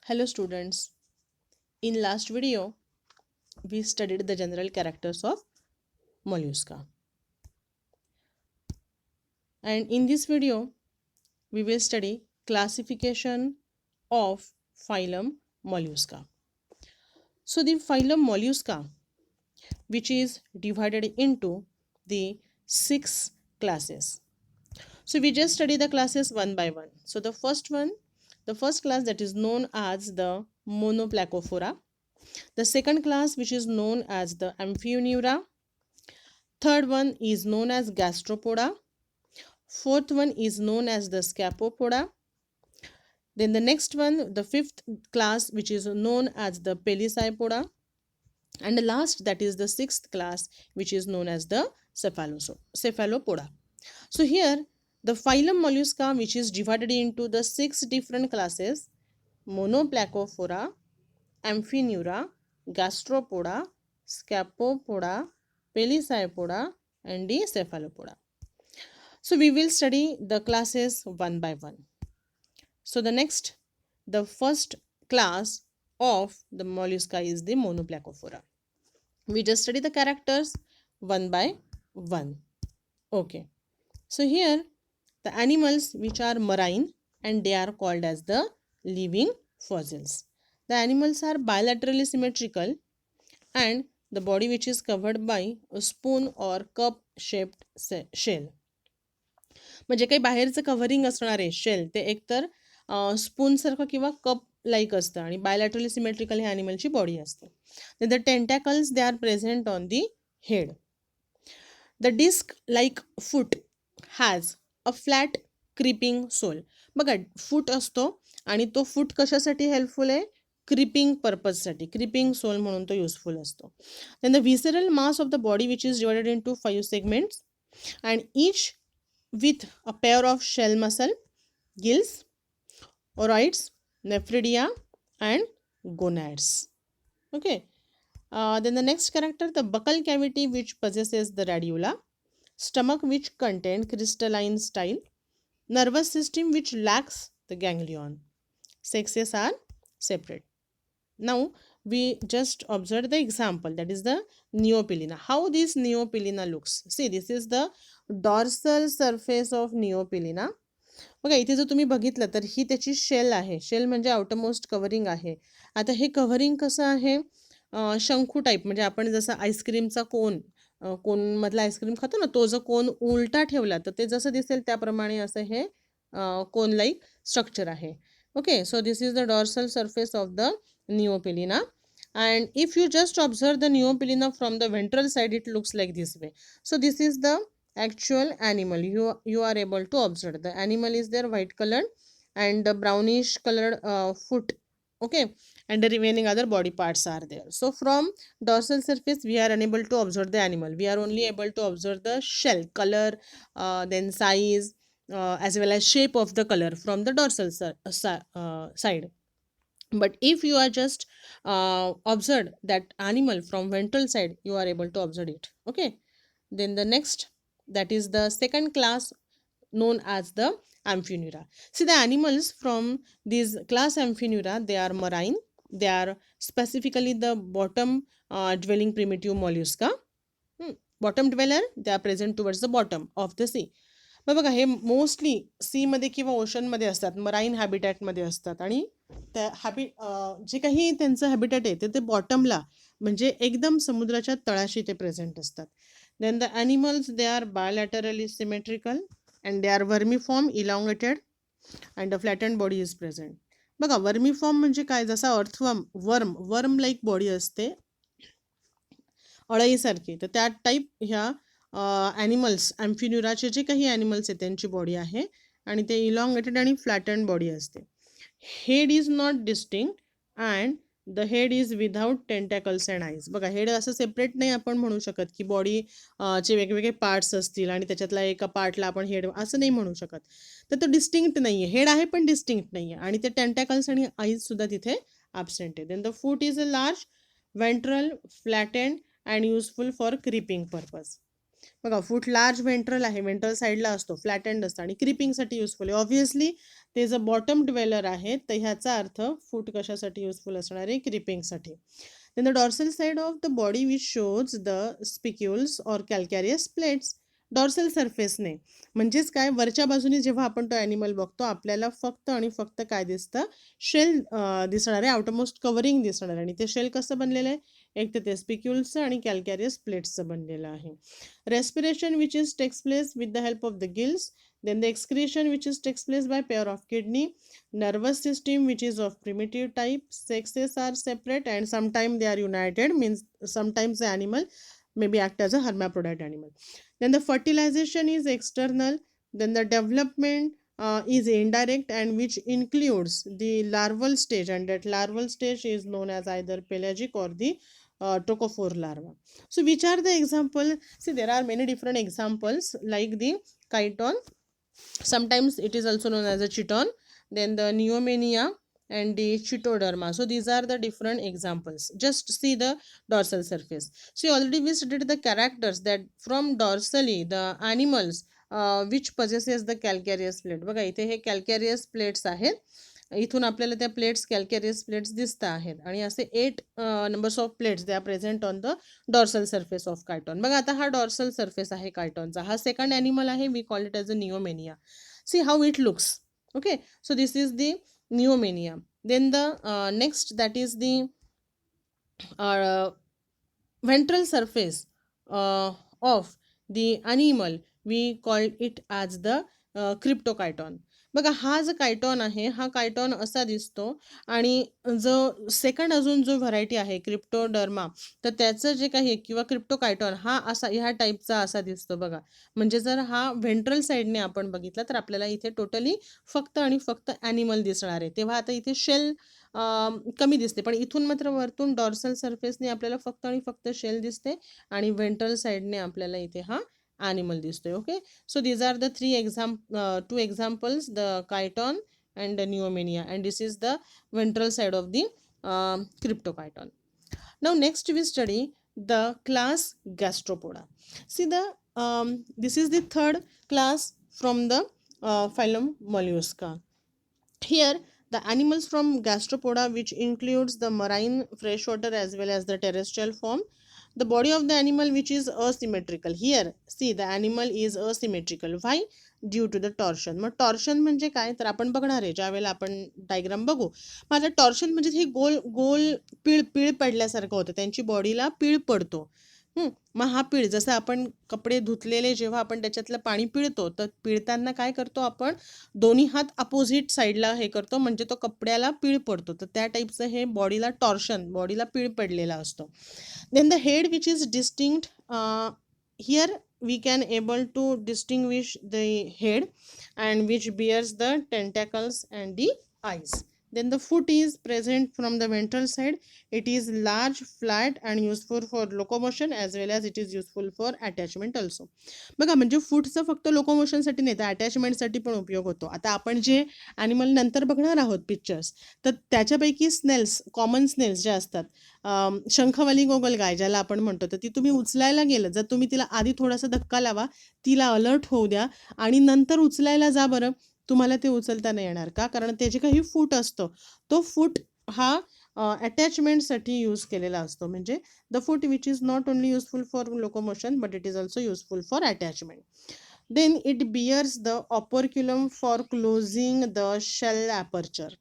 Hello students, in last video we studied the general characters of mollusca, and in this video we will study classification of phylum mollusca. So the phylum mollusca, which is divided into the 6 classes. So we just study the classes one by one. So the first class, that is known as the Monoplacophora. The second class, which is known as the Amphineura. Third one is known as Gastropoda. Fourth one is known as the Scapopoda. Then the next one, the fifth class, which is known as the Pelecypoda. And the last, that is the sixth class, which is known as the Cephalopoda. So here the phylum mollusca, which is divided into the 6 different classes: Monoplacophora, Amphineura, Gastropoda, Scapopoda, Pelecypoda, and the Cephalopoda. So we will study the classes one by one. So the first class of the mollusca is the Monoplacophora. We just study the characters one by one. Okay. So here the animals which are marine, and they are called as the living fossils. The animals are bilaterally symmetrical, and the body which is covered by a spoon or cup shaped shell. म्हणजे काही बाहेरचं covering असणार आहे shell, ते एकतर स्पूनसारखं किंवा cup like असतं, आणि बायलॅटरली सिमेट्रिकल हे ॲनिमलची बॉडी असते. The tentacles they are present on the head. The disc like foot has a flat creeping sole. बघा, फूट असतो आणि तो फूट कशासाठी हेल्पफुल आहे? क्रिपिंग पर्पजसाठी. क्रिपिंग सोल म्हणून तो युजफुल असतो. Then the visceral mass of the body which is divided into 5 सेगमेंट्स, अँड ईच with a pair of shell muscle, gills, oroids, nephridia, and gonads. Okay. Then the next character, the buccal cavity which possesses the radula, stomach which contains crystalline style, nervous system which lacks the ganglion. Sexes are separate. Now we just observe the example, that is the Neopilina. How this Neopilina looks? See, this is the dorsal surface of Neopilina. बघा, इथे जर तुम्ही बघितलं तर ही त्याची shell आहे. Shell म्हणजे outermost covering आहे. आता हे कव्हरिंग कसं आहे? शंकू टाईप. म्हणजे आपण जसं आईस्क्रीमचा कोनमधला आईस्क्रीम खातो ना, तो जर कोन उलटा ठेवला तर ते जसं दिसेल त्याप्रमाणे असं हे कोन लाईक स्ट्रक्चर आहे. Okay. So this is the dorsal surface of the Neopilina. And if you just observe the Neopilina from the ventral side, it looks like this way. So this is the actual animal. You are able to observe the animal is there white colored and the brownish colored foot. Okay, and the remaining other body parts are there. So from dorsal surface we are unable to observe the animal. We are only able to observe the shell color, then size, as well as shape of the color from the dorsal side. But if you are just observed that animal from ventral side, you are able to observe it. Okay. Then the next, that is the second class, known as the Amphineura. See, the animals from this class Amphineura, they are marine. They are specifically the bottom dwelling primitive mollusca. Bottom dweller, they are present towards the bottom of the sea. बघा, हे mostly सीमध्ये किंवा ओशनमध्ये असतात, marine हॅबिटॅटमध्ये असतात, आणि त्या जे काही त्यांचं habitat आहे ते बॉटमला, म्हणजे एकदम समुद्राच्या तळाशी ते प्रेझेंट असतात. Then the animals, they are bilaterally symmetrical and they are vermiform, elongated, and a flattened body is present. बघा, वर्मिफॉर्म म्हणजे काय? जसा अर्थवर्म, वर्म लाईक बॉडी असते अळईसारखी, तर त्या टाईप ह्या ॲनिमल्स ॲम्फिन्युराचे जे काही ॲनिमल्स आहेत त्यांची बॉडी आहे, आणि ते इलॉंगेटेड आणि फ्लॅटन्ड बॉडी असते. Head is not distinct and the head is without tentacles and eyes. बघा, हेड असं सेपरेट नाही आपण म्हणू शकत की बॉडी चे वेगवेगळे पार्ट्स असतील आणि त्याच्यातला एका पार्टला आपण हेड असं नाही म्हणू शकत. तर तो डिस्टिंक्ट नाही आहे. हेड आहे पण डिस्टिंक्ट नाही आहे, आणि ते टेंटॅकल्स आणि आईज सुद्धा तिथे ॲब्सेंट आहे. Then the foot is a large, ventral, flattened and useful for creeping purpose. बघा, फूट लार्ज वेंट्रल आहे, वेंट्रल साईडला असतो, फ्लॅटेंड असतं आणि क्रिपिंगसाठी युजफुल आहे. ऑब्व्हियसली ते जर बॉटम ड्वेलर आहेत तर ह्याचा अर्थ फूट कशासाठी युजफुल असणार आहे, क्रिपिंगसाठी. Then the dorsal side of the body which shows the spicules or calcareous plates. Dorsal सरफेसने म्हणजेच काय, वरच्या बाजूने जेव्हा आपण तो ॲनिमल बघतो आपल्याला फक्त आणि फक्त काय दिसतं, शेल दिसणार आहे, आउटरमोस्ट कवरिंग दिसणार आहे. आणि ते शेल कसं बनलेलं आहे, एक तर ते स्पिक्युल्सचं आणि कॅल्कॅरियस प्लेट्सचं बनलेलं आहे. Respiration which is takes place with the help of the gills. Then the excretion which is takes place by pair of kidney. Nervous system which is of primitive type. Sexes are separate and sometimes they are united, means sometimes the animal may be act as a hermaphrodite animal. Then the fertilization is external. Then the development is indirect and which includes the larval stage, and that larval stage is known as either pelagic or the trophophore larva. So which are the example? See, there are many different examples like the chiton. Sometimes it is also known as a chiton, then the neomania and the Chitoderma. So these are the different examples. Just see the dorsal surface. See, already we studied the characters that from dorsally the animals which possesses the calcareous plate. बघा इथे हे calcareous plates आहेत. इथून आपल्याला त्या plates कॅल्कॅरियस plates दिसत आहेत आणि असे 8 numbers of plates they are present on the dorsal surface of Chiton. बघा आता हा डॉर्सल सरफेस आहे कायटॉनचा. हा सेकंड ॲनिमल आहे, we call it as a Neomenia. See how it looks. Okay, so this is the Neomenia. Then the next that is the ventral surface of the animal, we call it as the क्रिप्टोकायटॉन. बघा हा जो कायटॉन आहे हा कायटॉन असा दिसतो आणि जो second अजून जो व्हरायटी आहे क्रिप्टोडर्मा, तर त्याचं जे काही किंवा क्रिप्टोकायटॉन हा असा ह्या टाईपचा असा दिसतो बघा. म्हणजे जर हा व्हेंट्रल साईडने आपण बघितला तर आपल्याला इथे टोटली फक्त आणि फक्त ॲनिमल दिसणार आहे. तेव्हा आता इथे शेल कमी दिसते, पण इथून मात्र वरतून डॉर्सल सरफेसने आपल्याला फक्त आणि फक्त शेल दिसते आणि व्हेंट्रल साईडने आपल्याला इथे हा ॲनिमल दिसतोय. Okay, so these are the two examples, the chiton and the neomania, and this is the ventral side of the cryptochiton. Now next we study the class Gastropoda. See this is the third class from the phylum Mollusca. Here the animals from Gastropoda, which includes the marine, freshwater as well as the terrestrial form. The body of the animal which is asymmetrical. Here see the animal is asymmetrical. Why? Due to the torsion. Mug torsion म्हणजे काय तर आपण बघणार आहे ज्या वेळेला आपण diagram बघू. माझा टॉर्शन म्हणजे हे गोल गोल पीळ पडल्यासारखं होतं, त्यांची बॉडीला पीळ पडतो. मग हा पीळ जसं आपण कपडे धुतलेले जेव्हा आपण त्याच्यातलं पाणी पिळतो तर पिळताना काय करतो आपण, दोन्ही हात अपोजिट साईडला हे करतो म्हणजे तो कपड्याला पीळ पडतो. तर त्या टाईपचं हे बॉडीला टॉर्शन, बॉडीला पीळ पडलेला असतो. Then the head which is distinct, here we can able to distinguish the head and which bears the tentacles and the eyes. Then the foot is present from the ventral side. It is large, flat and useful for locomotion as well as it is useful for attachment also. बघा म्हणजे फूटचा फक्त लोकोमोशनसाठी नाही तर अटॅचमेंटसाठी पण उपयोग होतो. आता आपण जे ॲनिमल नंतर बघणार आहोत पिक्चर्स, तर त्याच्यापैकी स्नेल्स, कॉमन स्नेल्स जे असतात, शंखवाली गोगलगाय ज्याला आपण म्हणतो, तर ती तुम्ही उचलायला गेलं, जर तुम्ही तिला आधी थोडासा धक्का लावा, तिला अलर्ट होऊ द्या आणि नंतर उचलायला जा बरं, तुम्हाला ते उचलता नाही येणार. का? कारण त्याचे काही फूट असतो, तो फूट हा अटॅचमेंटसाठी यूज केलेला असतो. म्हणजे the foot which is not only useful for locomotion but it is also useful for attachment. Then it bears the operculum for closing the shell aperture.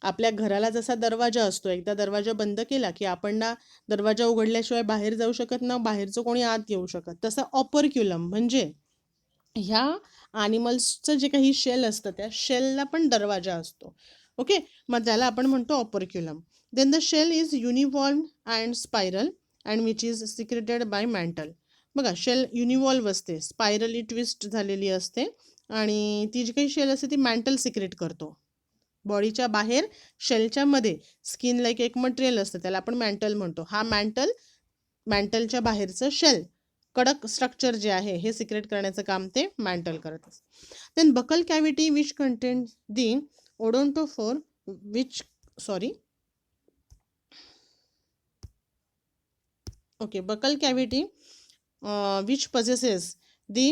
आपल्या घराला जसा दरवाजा असतो, एकदा दरवाजा बंद केला की आपण ना दरवाजा उघडल्याशिवाय बाहेर जाऊ शकत, ना बाहेरचं कोणी आत येऊ शकत, तसं ऑपरक्युलम म्हणजे ह्या ॲनिमल्सचं जे काही शेल असतं त्या शेलला पण दरवाजा असतो. ओके, मग त्याला आपण म्हणतो operculum. Then the shell is univalve and spiral and which is secreted by mantle. बघा शेल युनिवॉल्व असते, स्पायरली ट्विस्ट झालेली असते आणि ती जी काही शेल असते ती मॅन्टल सिक्रेट करतो. बॉडीच्या बाहेर शेलच्या मध्ये स्किन लाईक एक मटेरियल असतं त्याला आपण मॅन्टल म्हणतो. हा मॅन्टलच्या बाहेरचं शेल कडक स्ट्रक्चर जे आहे हे सिक्रेट करण्याचं काम ते मॅन्टल करत असतं. Then buccal cavity which contain the odontophore which buccal cavity which possesses the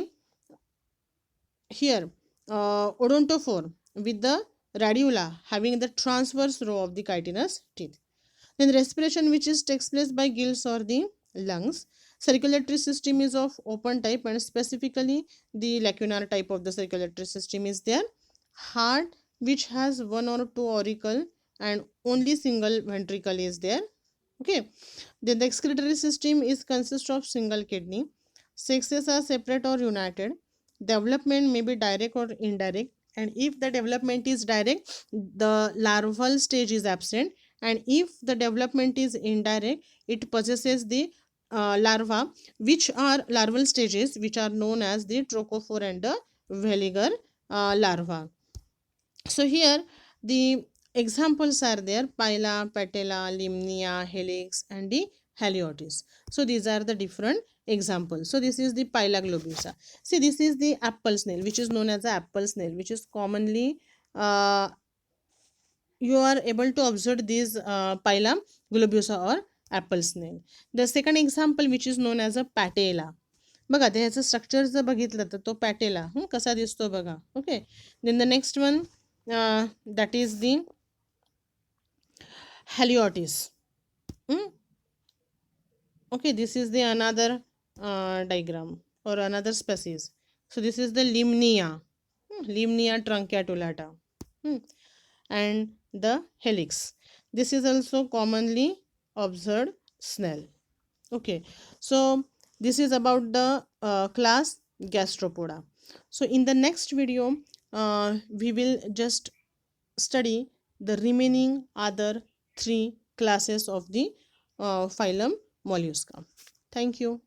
here odontophore with the radula having the transverse row of the chitinous teeth. Then respiration, which is takes place by gills or the lungs. Circulatory system is of open type, and specifically the lacunar type of the circulatory system is there. Heart, which has one or two auricle and only single ventricle is there. Okay. Then the excretory system is consists of single kidney. Sexes are separate or united. Development may be direct or indirect, and if the development is direct, the larval stage is absent, and if the development is indirect, it possesses the larva, which are larval stages, which are known as the trochophore and the veliger larva. So here the examples are there: pila, patella, limnia, helix, and the haliotis. So these are the different examples. So this is the pila globusa. See, this is the apple snail, which is known as the apple snail, which is commonly you are able to observe these pila globusa or apple snail. The second example, which is known as a patella. बघा ते ह्याचं structure जर बघितलं तर तो पॅटेला कसा दिसतो बघा. Okay. Then the next one that is the haliotis. Okay, this is the another diagram or another species. So this is the limnia, limnia truncatulata, and the helix. This is also commonly observed snail. Okay, so this is about the class gastropoda. So in the next video we will just study the remaining other 3 classes of the phylum Mollusca. Thank you.